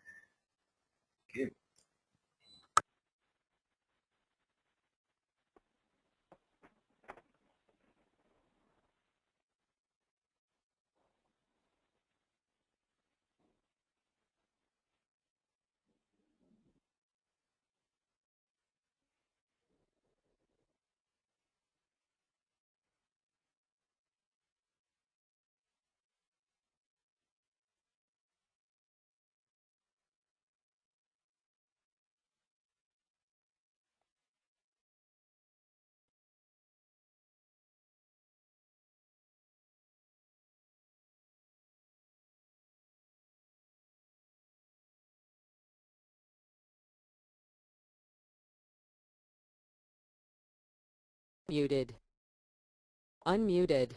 [SPEAKER 4] Muted. Unmuted.